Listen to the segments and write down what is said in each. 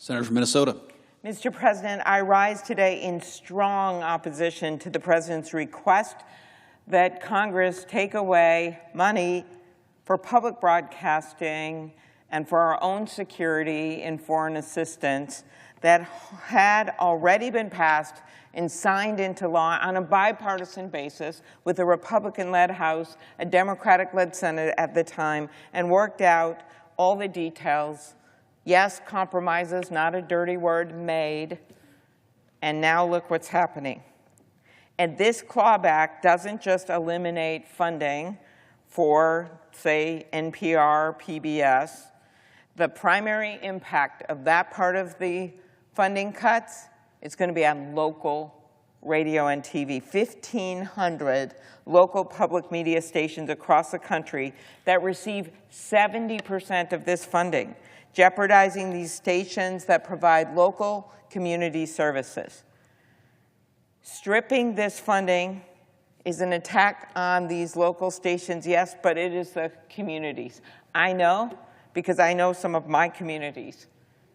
Senator from Minnesota. Mr. President, I rise today in strong opposition to the President's request that Congress take away money for public broadcasting and for our own security in foreign assistance that had already been passed and signed into law on a bipartisan basis with a Republican-led House, a Democratic-led Senate at the time, and worked out all the details. Yes, compromises, not a dirty word, made. And now look what's happening. And this clawback doesn't just eliminate funding for, say, NPR, PBS. The primary impact of that part of the funding cuts is going to be on local radio and TV. 1,500 local public media stations across the country that receive 70% of this funding, jeopardizing these stations that provide local community services. Stripping this funding is an attack on these local stations, yes, but it is the communities. I know, because I know some of my communities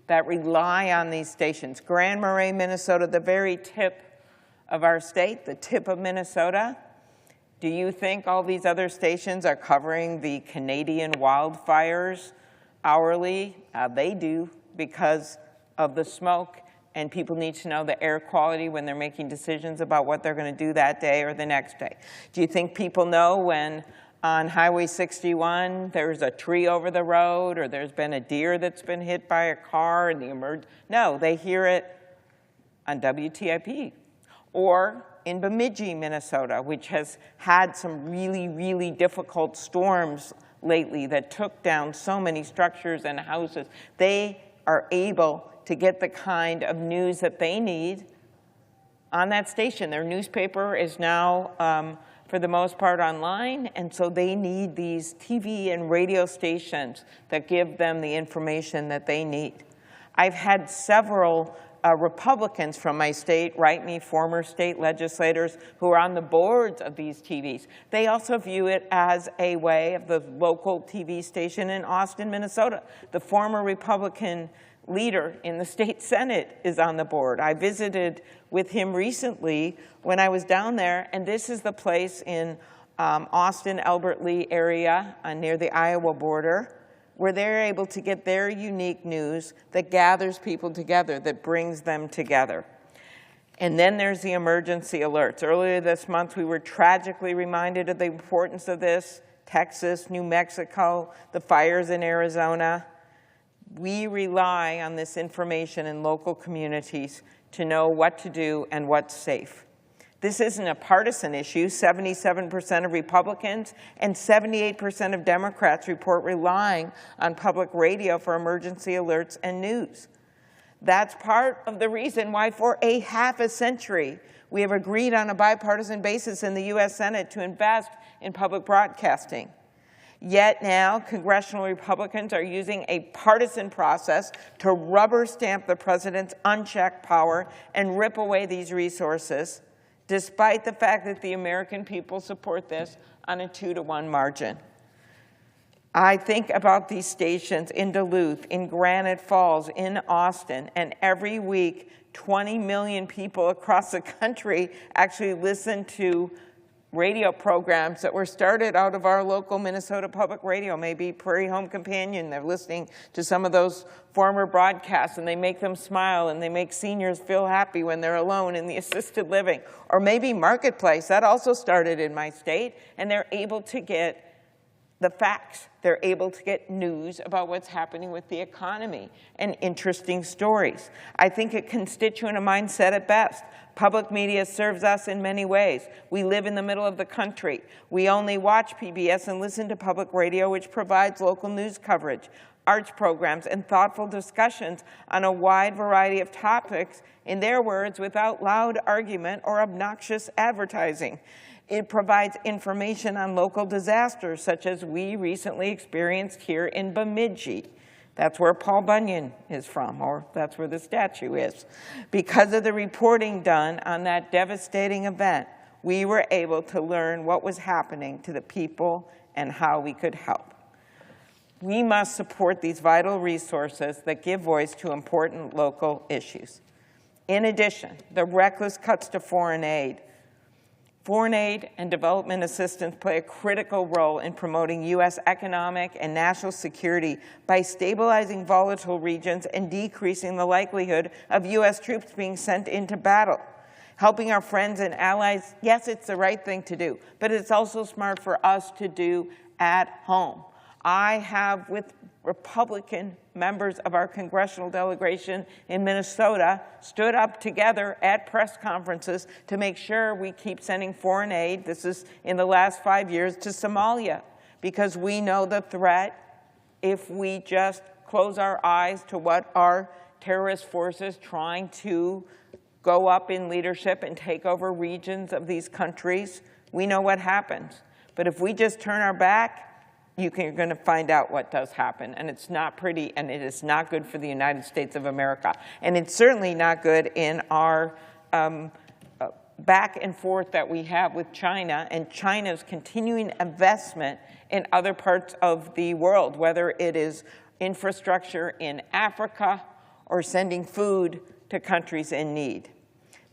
that rely on these stations. Grand Marais, Minnesota, the very tip of our state, the tip of Minnesota. Do you think all these other stations are covering the Canadian wildfires hourly? They do, because of the smoke, and people need to know the air quality when they're making decisions about what they're going to do that day or the next day. Do you think people know when on Highway 61 there's a tree over the road, or there's been a deer that's been hit by a car and No, they hear it on WTIP. Or in Bemidji, Minnesota, which has had some really, really difficult storms lately that took down so many structures and houses. They are able to get the kind of news that they need on that station. Their newspaper is now, for the most part, online, and so they need these TV and radio stations that give them the information that they need. I've had several Republicans from my state write me, former state legislators who are on the boards of these TVs. They also view it as a way of the local TV station in Austin, Minnesota. The former Republican leader in the state Senate is on the board. I visited with him recently when I was down there, and this is the place in Austin, Albert Lee area near the Iowa border, where they're able to get their unique news that gathers people together, that brings them together. And then there's the emergency alerts. Earlier this month, we were tragically reminded of the importance of this. Texas, New Mexico, the fires in Arizona. We rely on this information in local communities to know what to do and what's safe. This isn't a partisan issue. 77% of Republicans and 78% of Democrats report relying on public radio for emergency alerts and news. That's part of the reason why for a half a century we have agreed on a bipartisan basis in the U.S. Senate to invest in public broadcasting. Yet now, congressional Republicans are using a partisan process to rubber stamp the president's unchecked power and rip away these resources, despite the fact that the American people support this on a 2-to-1 margin. I think about these stations in Duluth, in Granite Falls, in Austin, and every week 20 million people across the country actually listen to radio programs that were started out of our local Minnesota Public Radio, maybe Prairie Home Companion. They're listening to some of those former broadcasts, and they make them smile, and they make seniors feel happy when they're alone in the assisted living. Or maybe Marketplace, that also started in my state, and they're able to get the facts. They're able to get news about what's happening with the economy and interesting stories. I think a constituent of mine said it best. Public media serves us in many ways. We live in the middle of the country. We only watch PBS and listen to public radio, which provides local news coverage, arts programs, and thoughtful discussions on a wide variety of topics, in their words, without loud argument or obnoxious advertising. It provides information on local disasters, such as we recently experienced here in Bemidji. That's where Paul Bunyan is from, or that's where the statue is. Because of the reporting done on that devastating event, we were able to learn what was happening to the people and how we could help. We must support these vital resources that give voice to important local issues. In addition, the reckless cuts to foreign aid and development assistance play a critical role in promoting U.S. economic and national security by stabilizing volatile regions and decreasing the likelihood of U.S. troops being sent into battle. Helping our friends and allies, yes, it's the right thing to do, but it's also smart for us to do at home. I have, with Republican members of our congressional delegation in Minnesota, stood up together at press conferences to make sure we keep sending foreign aid, this is in the last 5 years, to Somalia, because we know the threat if we just close our eyes to what our terrorist forces trying to go up in leadership and take over regions of these countries, we know what happens. But if we just turn our back, you're going to find out what does happen. And it's not pretty, and it is not good for the United States of America. And it's certainly not good in our back and forth that we have with China and China's continuing investment in other parts of the world, whether it is infrastructure in Africa or sending food to countries in need.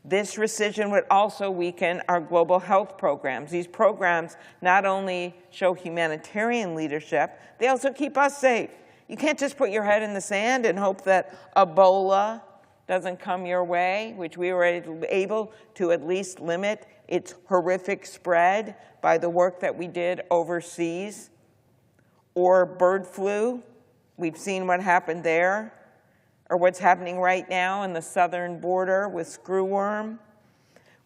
This rescission would also weaken our global health programs. These programs not only show humanitarian leadership, they also keep us safe. You can't just put your head in the sand and hope that Ebola doesn't come your way, which we were able to at least limit its horrific spread by the work that we did overseas. Or bird flu, we've seen what happened there. Or what's happening right now in the southern border with screwworm.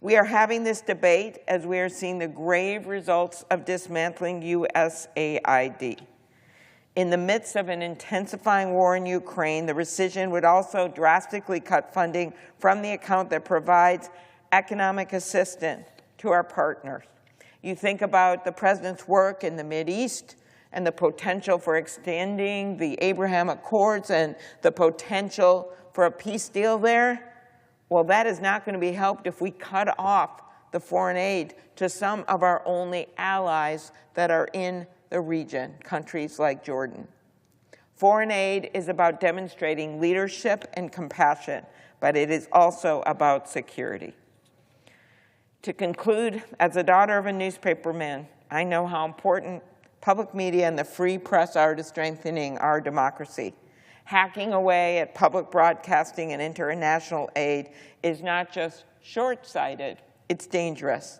We are having this debate as we are seeing the grave results of dismantling USAID. In the midst of an intensifying war in Ukraine, the rescission would also drastically cut funding from the account that provides economic assistance to our partners. You think about the President's work in the Mideast, and the potential for extending the Abraham Accords and the potential for a peace deal there, well, that is not going to be helped if we cut off the foreign aid to some of our only allies that are in the region, countries like Jordan. Foreign aid is about demonstrating leadership and compassion, but it is also about security. To conclude, as a daughter of a newspaperman, I know how important public media and the free press are to strengthening our democracy. Hacking away at public broadcasting and international aid is not just short-sighted, it's dangerous.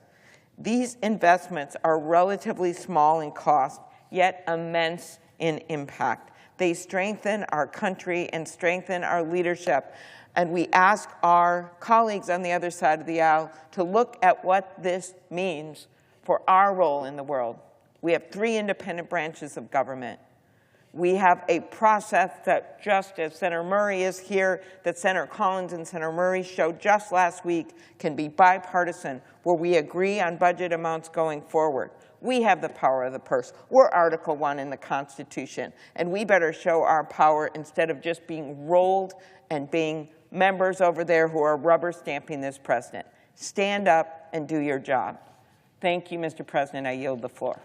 These investments are relatively small in cost, yet immense in impact. They strengthen our country and strengthen our leadership. And we ask our colleagues on the other side of the aisle to look at what this means for our role in the world. We have 3 independent branches of government. We have a process that, just as Senator Murray is here, that Senator Collins and Senator Murray showed just last week, can be bipartisan, where we agree on budget amounts going forward. We have the power of the purse. We're Article 1 in the Constitution, and we better show our power instead of just being rolled and being members over there who are rubber stamping this president. Stand up and do your job. Thank you, Mr. President. I yield the floor.